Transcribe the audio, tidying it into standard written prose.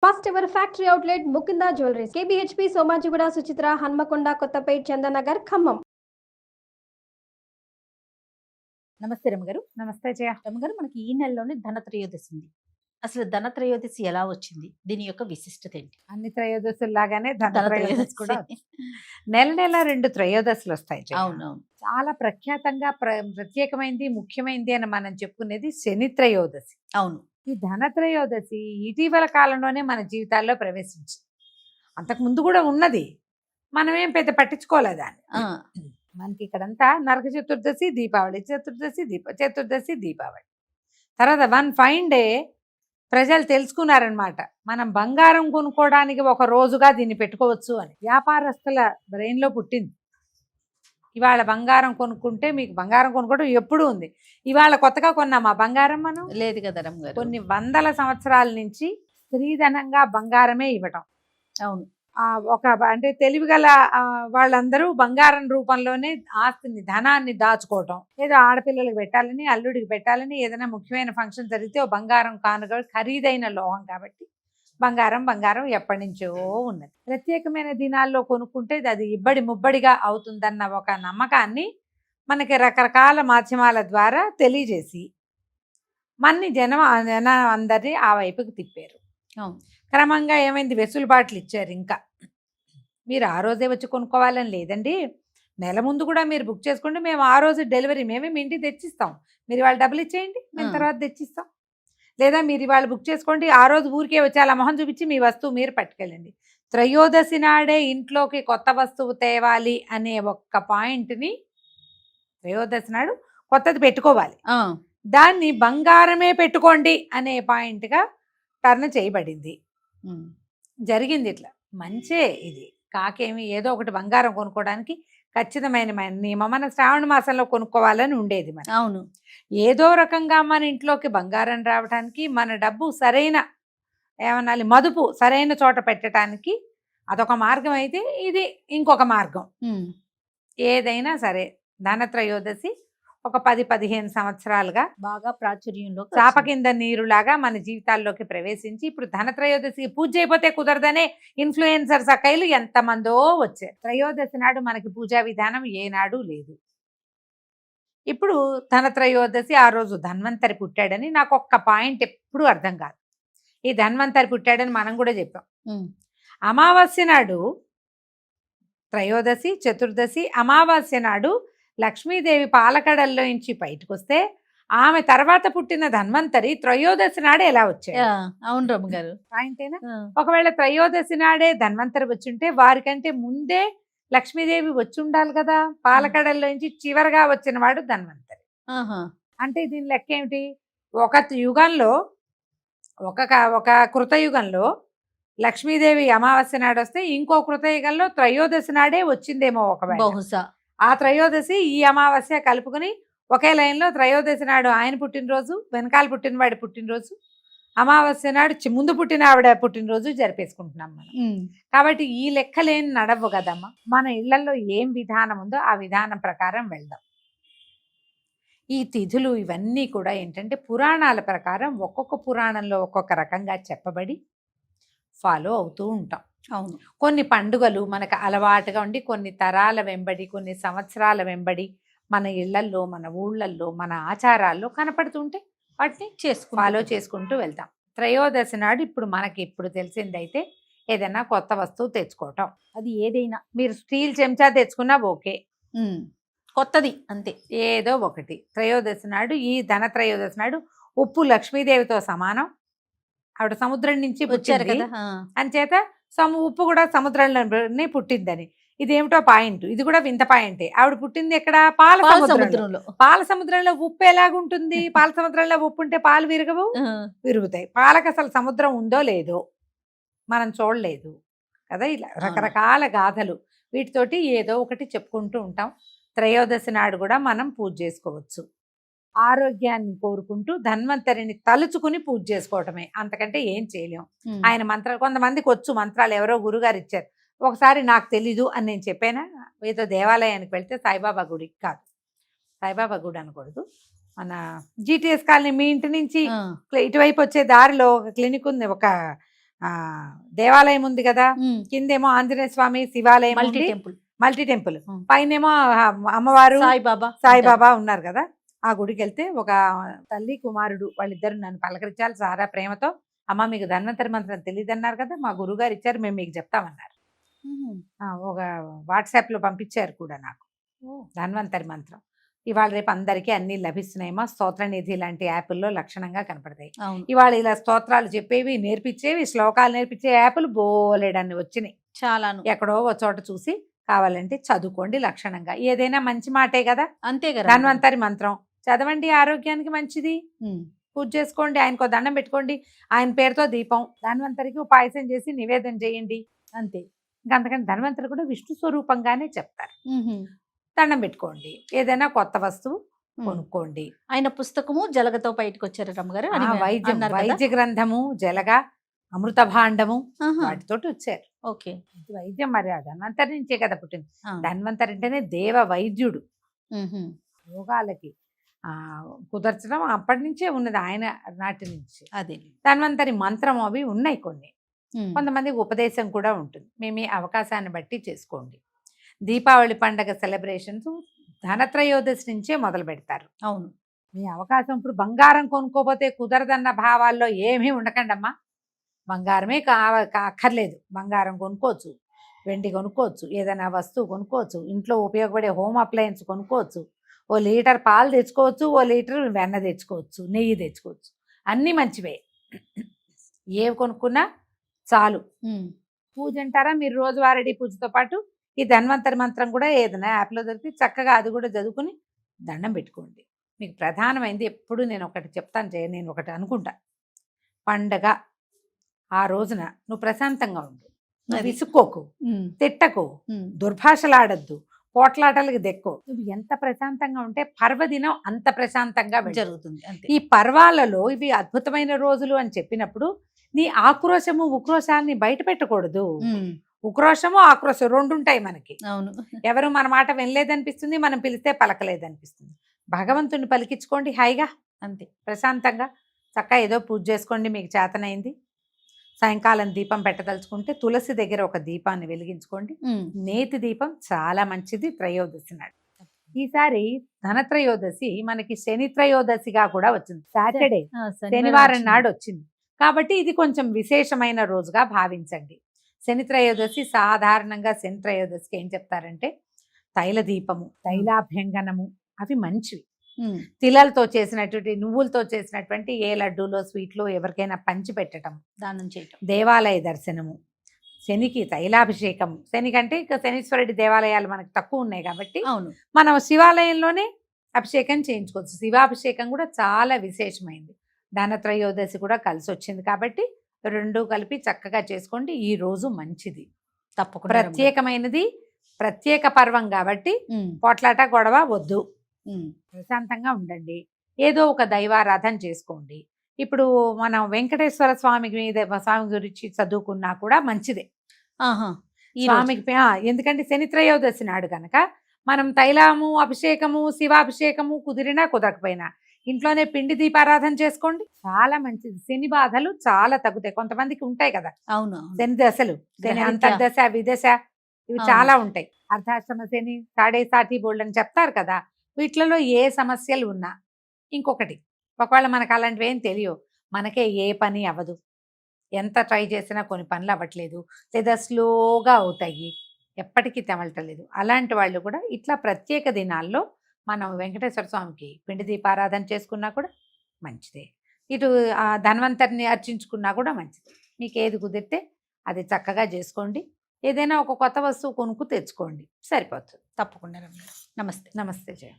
First ever factory outlet Mukunda jewelleries KBHP Somajiguda Suchitra Hanamkonda Kothapet Chandanagar Khammam. నమస్తే రమ్మగారు. నమస్తే జయ. రమ్మగారు, మనకి ఈ నెలలోనే ధనత్రయోదశి ఉంది. అసలు ధనత్రయోదశి ఎలా వచ్చింది, దీని యొక్క విశిష్టత ఏంటి? అన్ని త్రయోదశుల్లాగానే ధనత్రయోదశి కూడా ధనత్రయోదశి. నెల నెల 2 త్రయోదశులు వస్తాయి జయ. అవునవును. చాలా ప్రఖ్యాతంగా ప్రత్యేకమైంది ముఖ్యమైనది అని మనం చెప్పుకునేది శని త్రయోదశి. అవును. ఈ ధనత్రయోదశి ఇటీవల కాలంలోనే మన జీవితాల్లో ప్రవేశించి అంతకు ముందు కూడా ఉన్నది, మనమేం పెద్ద పట్టించుకోలేదు దాన్ని. ఆ, మనకి ఇక్కడంతా నరక చతుర్దశి, దీపావళి, చతుర్దశి దీపావళి తర్వాత వన్ ఫైన్ డే ప్రజలు తెలుసుకున్నారనమాట, మనం బంగారం కొనుక్కోవడానికి ఒక రోజుగా దీన్ని పెట్టుకోవచ్చు అని. వ్యాపారస్తుల బ్రెయిన్లో పుట్టింది. ఇవాళ బంగారం కొనుక్కుంటే మీకు బంగారం కొనుక్కోవడం ఎప్పుడు ఉంది, ఇవాళ కొత్తగా కొన్నామా బంగారం? మనం లేదు కదా రమ్మగారు. కొన్ని వందల సంవత్సరాల నుంచి స్త్రీధనంగా బంగారమే ఇవ్వటం. అవును. ఒక అంటే తెలివిగల వాళ్ళందరూ బంగారం రూపంలోనే ఆస్తిని, ధనాన్ని దాచుకోవటం. ఏదో ఆడపిల్లలకు పెట్టాలని, అల్లుడికి పెట్టాలని, ఏదైనా ముఖ్యమైన ఫంక్షన్ జరిగితే ఓ బంగారం కానుక, ఖరీదైన లోహం కాబట్టి బంగారం ఎప్పటి నుంచో ఉన్నది. ప్రత్యేకమైన దినాల్లో కొనుక్కుంటే అది ఇబ్బడి ముబ్బడిగా అవుతుందన్న ఒక నమ్మకాన్ని మనకి రకరకాల మాధ్యమాల ద్వారా తెలియజేసి జనం అందరినీ ఆ వైపుకి తిప్పారు. అవును. క్రమంగా ఏమైంది, వెసులుబాట్లు ఇచ్చారు. ఇంకా మీరు ఆ రోజే వచ్చి కొనుక్కోవాలని లేదండి, నెల ముందు కూడా మీరు బుక్ చేసుకోండి, మేము ఆ రోజు డెలివరీ మేమే మీ ఇంటికి తెచ్చిస్తాం, మీరు ఇవాళ డబ్బులు ఇచ్చేయండి, మేము తర్వాత తెచ్చిస్తాం. లేదా మీరు ఇవాళ బుక్ చేసుకోండి, ఆ రోజు ఊరికే వచ్చి అలా మొహం చూపించి మీ వస్తువు మీరు పట్టుకెళ్ళండి. త్రయోదశి నాడే ఇంట్లోకి కొత్త వస్తువు తేవాలి అనే ఒక్క పాయింట్ని త్రయోదశి నాడు కొత్తది పెట్టుకోవాలి, దాన్ని బంగారమే పెట్టుకోండి అనే పాయింట్గా టర్న్ చేయబడింది. జరిగింది ఇట్లా. మంచే ఇది, కాకేమి ఏదో ఒకటి బంగారం కొనుక్కోవడానికి ఖచ్చితమైన నియమం. మన శ్రావణ మాసంలో కొనుక్కోవాలని ఉండేది మన. అవును. ఏదో రకంగా మన ఇంట్లోకి బంగారం రావడానికి, మన డబ్బు సరైన ఏమనాలి మదుపు సరైన చోట పెట్టడానికి అదొక మార్గం అయితే, ఇది ఇంకొక మార్గం. ఏదైనా సరే ధనత్రయోదశి ఒక 10-15 సంవత్సరాలుగా బాగా ప్రాచుర్యంలో చాప కింద నీరులాగా మన జీవితాల్లోకి ప్రవేశించి, ఇప్పుడు ధనత్రయోదశికి పూజ అయిపోతే కుదరదనే ఇన్ఫ్లుయెన్సర్స్ అక్కయ్యలు ఎంతమందో వచ్చారు. త్రయోదశి నాడు మనకి పూజా విధానం ఏనాడు లేదు. ఇప్పుడు ధనత్రయోదశి ఆ రోజు ధన్వంతరి పుట్టాడని నాకు ఒక్క పాయింట్ ఎప్పుడు అర్థం కాదు. ఈ ధన్వంతరి పుట్టాడని మనం కూడా చెప్పాం. అమావాస్య నాడు త్రయోదశి, చతుర్దశి, అమావాస్య నాడు లక్ష్మీదేవి పాలకడల్లో నుంచి బయటకు వస్తే, ఆమె తర్వాత పుట్టిన ధన్వంతరి త్రయోదశి నాడే ఎలా వచ్చాయి? అవును రమ్మగారు. పాయింటేనా? ఒకవేళ త్రయోదశి నాడే ధన్వంతరి వచ్చుంటే వారికంటే ముందే లక్ష్మీదేవి వచ్చి ఉండాలి కదా. పాలకడల్లో నుంచి చివరిగా వచ్చిన వాడు ధన్వంతరి. అంటే దీని లెక్క ఏమిటి? ఒక యుగంలో ఒక కృతయుగంలో లక్ష్మీదేవి అమావాస్య నాడు వస్తే, ఇంకో కృతయుగంలో త్రయోదశి నాడే వచ్చిందేమో ఒకవేళ. బహుశా ఆ త్రయోదశి ఈ అమావాస్య కలుపుకొని ఒకే లైన్లో త్రయోదశి నాడు ఆయన పుట్టినరోజు, వెనకాల పుట్టినవాడి పుట్టినరోజు, అమావాస్య నాడు ముందు పుట్టిన ఆవిడ పుట్టినరోజు జరిపేసుకుంటున్నాం మనం. కాబట్టి ఈ లెక్కలేని నడవు కదమ్మా. మన ఇళ్లలో ఏం విధానం ఉందో ఆ విధానం ప్రకారం వెళ్దాం. ఈ తిథులు ఇవన్నీ కూడా ఏంటంటే పురాణాల ప్రకారం ఒక్కొక్క పురాణంలో ఒక్కొక్క రకంగా చెప్పబడి ఫాలో అవుతూ ఉంటాం. అవును. కొన్ని పండుగలు మనకు అలవాటుగా ఉండి కొన్ని తరాల వెంబడి, కొన్ని సంవత్సరాల వెంబడి మన ఇళ్లల్లో, మన ఊళ్ళల్లో, మన ఆచారాల్లో కనపడుతుంటే వాటిని ఫాలో చేసుకుంటూ వెళ్తాం. త్రయోదశి నాడు ఇప్పుడు మనకి ఇప్పుడు తెలిసిందైతే ఏదైనా కొత్త వస్తువు తెచ్చుకోవటం. అది ఏదైనా, మీరు స్టీల్ చెంచా తెచ్చుకున్నా ఓకే, కొత్తది అంతే, ఏదో ఒకటి. త్రయోదశి నాడు, ఈ ధనత్రయోదశి నాడు ఉప్పు లక్ష్మీదేవితో సమానం. ఆవిడ సముద్రం నుంచి వచ్చారు పుట్టింది కదా, అంచేత ఉప్పు కూడా సముద్రంలోనే పుట్టిందని. ఇదేమిటో పాయింట్, ఇది కూడా వింత పాయింటే. ఆవిడ పుట్టింది ఎక్కడ? పాల సముద్రంలో. పాల సముద్రంలో ఉప్పు ఎలాగుంటుంది? పాల సముద్రంలో ఉప్పు ఉంటే పాలు విరగవు? విరుగుతాయి. పాలకు అసలు సముద్రం ఉందో లేదో మనం చూడలేదు కదా. ఇలా రకరకాల గాథలు, వీటితోటి ఏదో ఒకటి చెప్పుకుంటూ ఉంటాం. త్రయోదశి నాడు కూడా మనం పూజ చేసుకోవచ్చు. ఆరోగ్యాన్ని కోరుకుంటూ ధన్వంతరిని తలుచుకుని పూజ చేసుకోవటమే, అంతకంటే ఏం చేయలేం. ఆయన మంత్రాలు కొంతమందికి వచ్చు, మంత్రాలు ఎవరో గురుగారు ఇచ్చారు. ఒకసారి నాకు తెలీదు అని నేను చెప్పానా, ఏదో దేవాలయానికి వెళ్తే, సాయిబాబా గుడికి కాదు, సాయిబాబా గుడి అనకూడదు, మన జీటీఎస్ కాలనీ మీ ఇంటి నుంచి ఇటువైపు వచ్చే దారిలో ఒక క్లినిక్ ఉంది, ఒక దేవాలయం ఉంది కదా, కిందేమో ఆంజనేయ స్వామి శివాలయం మల్టీ టెంపుల్, మల్టీ టెంపుల్, పైనేమో అమ్మవారు సాయిబాబా ఉన్నారు కదా. ఆ గుడికి వెళ్తే ఒక తల్లి కుమారుడు వాళ్ళిద్దరు నన్ను పలకరించాలి సారా ప్రేమతో. అమ్మ మీకు ధన్వంతరి మంత్రం తెలియదు అన్నారు కదా, మా గురుగారు ఇచ్చారు, మేము మీకు చెప్తామన్నారు. ఒక వాట్సాప్ లో పంపించారు కూడా నాకు ధన్వంతరి మంత్రం. ఇవాళ రేపు అందరికీ అన్ని లభిస్తున్నాయేమో, స్తోత్ర నిధి లాంటి యాప్ల్లో లక్షణంగా కనపడతాయి. ఇవాళ ఇలా స్తోత్రాలు చెప్పేవి నేర్పించేవి, శ్లోకాలు నేర్పించే యాప్లు బోలెడన్ని వచ్చినాయి చాలా. ఎక్కడో ఒక చోట చూసి కావాలంటే చదువుకోండి లక్షణంగా. ఏదైనా మంచి మాటే కదా, అంతే కదా. ధన్వంతరి మంత్రం చదవండి, ఆరోగ్యానికి మంచిది. పూజ చేసుకోండి, ఆయనకో దండం పెట్టుకోండి, ఆయన పేరుతో దీపం, ధన్వంతరికి పాయసం చేసి నివేదన చేయండి, అంతే. అంతకంటే ధన్వంతరి కూడా విష్ణు స్వరూపంగానే చెప్తారు. దండం పెట్టుకోండి, ఏదైనా కొత్త వస్తువు కొనుక్కోండి. ఆయన పుస్తకము జలగతో బయటకు వచ్చారు రమ్మగారు. వైద్య గ్రంథము, జలగ, అమృత భాండము వాటితోటి వచ్చారు. ఓకే, వైద్యం మరి ధన్వంతరి నుంచే కదా పుట్టింది. ధన్వంతరి అంటేనే దేవ వైద్యుడు. రోగాలకి కుదర్చడం అప్పటి నుంచే ఉన్నది, ఆయన నాటి నుంచి. అదే ధన్వంతరి మంత్రం అవి ఉన్నాయి కొన్ని. కొంతమందికి ఉపదేశం కూడా ఉంటుంది. మేము ఈ అవకాశాన్ని బట్టి చేసుకోండి. దీపావళి పండగ సెలబ్రేషన్స్ ధనత్రయోదశి నుంచే మొదలు పెడతారు. అవును, మీ అవకాశం. ఇప్పుడు బంగారం కొనుక్కోపోతే కుదరదన్న భావాల్లో ఏమీ ఉండకండి అమ్మా. బంగారమే అక్కర్లేదు, బంగారం కొనుక్కోవచ్చు, వెండి కొనుక్కోవచ్చు, ఏదైనా వస్తువు కొనుక్కోవచ్చు, ఇంట్లో ఉపయోగపడే హోమ్ అప్లయన్స్ కొనుక్కోవచ్చు, ఓ లీటర్ పాలు తెచ్చుకోవచ్చు, ఓ లీటర్ వెన్న తెచ్చుకోవచ్చు, నెయ్యి తెచ్చుకోవచ్చు, అన్నీ మంచివే. ఏవి కొనుక్కున్నా చాలు. పూజ అంటారా, మీరు రోజువారీ పూజతో పాటు ఈ ధన్వంతరి మంత్రం కూడా ఏదైనా యాప్లో దొరికి చక్కగా అది కూడా చదువుకుని దండం పెట్టుకోండి. మీకు ప్రధానమైంది ఎప్పుడు నేను ఒకటి చెప్తాను, నేను ఒకటి అనుకుంటా, పండగ ఆ రోజున నువ్వు ప్రశాంతంగా ఉండు, విసుక్కోకు, తిట్టకు, దుర్భాషలాడద్దు, పోట్లాటలకు దెక్కో. నువ్వు ఎంత ప్రశాంతంగా ఉంటే పర్వదినం అంత ప్రశాంతంగా జరుగుతుంది. ఈ పర్వాలలో ఇవి అద్భుతమైన రోజులు అని చెప్పినప్పుడు నీ ఆక్రోశము ఉక్రోశాన్ని బయట పెట్టకూడదు. ఉక్రోషము ఆక్రోశం రెండు ఉంటాయి మనకి. అవును, ఎవరు మన మాట వినలేదనిపిస్తుంది, మనం పిలిస్తే పలకలేదనిపిస్తుంది. భగవంతుని పలికించుకోండి హాయిగా, అంతే ప్రశాంతంగా. చక్కగా ఏదో పూజ చేసుకోండి, మీకు చేతనైంది. సాయంకాలం దీపం పెట్టదలుచుకుంటే తులసి దగ్గర ఒక దీపాన్ని వెలిగించుకోండి. నేతి దీపం చాలా మంచిది త్రయోదశి నాడు. ఈసారి ధనత్రయోదశి మనకి శని త్రయోదశిగా కూడా వచ్చింది. సాటర్డే శనివారం నాడు వచ్చింది కాబట్టి ఇది కొంచెం విశేషమైన రోజుగా భావించండి. శని త్రయోదశి సాధారణంగా శని త్రయోదశికి ఏం చెప్తారంటే తైల దీపము, తైలాభ్యంగనము అవి మంచివి. తిలలతో చేసినటువంటి, నువ్వులతో చేసినటువంటి ఏ లడ్డూలో స్వీట్లో ఎవరికైనా పంచి పెట్టడం, దానం చేయటం, దేవాలయ దర్శనము, శనికి తైలాభిషేకం. శనికంటే ఇక శనీశ్వరుడి దేవాలయాలు మనకు తక్కువ ఉన్నాయి కాబట్టి అవును, మనం శివాలయంలోనే అభిషేకం చేయించుకోవచ్చు. శివాభిషేకం కూడా చాలా విశేషమైంది. ధనత్రయోదశి కూడా కలిసి వచ్చింది కాబట్టి రెండు కలిపి చక్కగా చేసుకోండి. ఈ రోజు మంచిది, తప్పకుండా ప్రత్యేకమైనది, ప్రత్యేక పర్వం కాబట్టి పోట్లాట గొడవ వద్దు, ప్రశాంతంగా ఉండండి. ఏదో ఒక దైవారాధన చేసుకోండి. ఇప్పుడు మనం వెంకటేశ్వర స్వామి గురించి చదువుకున్నా కూడా మంచిదే. స్వామికి ఎందుకంటే శని త్రయోదశి నాడు కనుక మనం తైలము అభిషేకము, శివాభిషేకము కుదిరినా కుదరకపోయినా ఇంట్లోనే పిండి దీపారాధన చేసుకోండి, చాలా మంచిది. శని బాధలు చాలా తగ్గుతాయి. కొంతమందికి ఉంటాయి కదా, అవును, శని దశలు, శని అంతర్దశ, విదశ, ఇవి చాలా ఉంటాయి. అర్ధాశ్రమ శని, సాడే సాటి బోల్డ్ అని చెప్తారు కదా. వీటిలలో ఏ సమస్యలు ఉన్నా, ఇంకొకటి ఒకవేళ మనకు అలాంటివి ఏం తెలియవు, మనకే ఏ పని అవ్వదు, ఎంత ట్రై చేసినా కొన్ని పనులు అవ్వట్లేదు, లేదా స్లోగా అవుతాయి, ఎప్పటికీ తెమలటలేదు, అలాంటి వాళ్ళు కూడా ఇట్లా ప్రత్యేక దినాల్లో మనం వెంకటేశ్వర స్వామికి పిండి దీపారాధన చేసుకున్నా కూడా మంచిదే. ఇటు ధన్వంతరిని అర్చించుకున్నా కూడా మంచిది. మీకు ఏది కుదిరితే అది చక్కగా చేసుకోండి. ఏదైనా ఒక కొత్త వస్తువు కొనుక్కు తెచ్చుకోండి, సరిపోతుంది. తప్పకుండా. నమస్తే. నమస్తే జయ.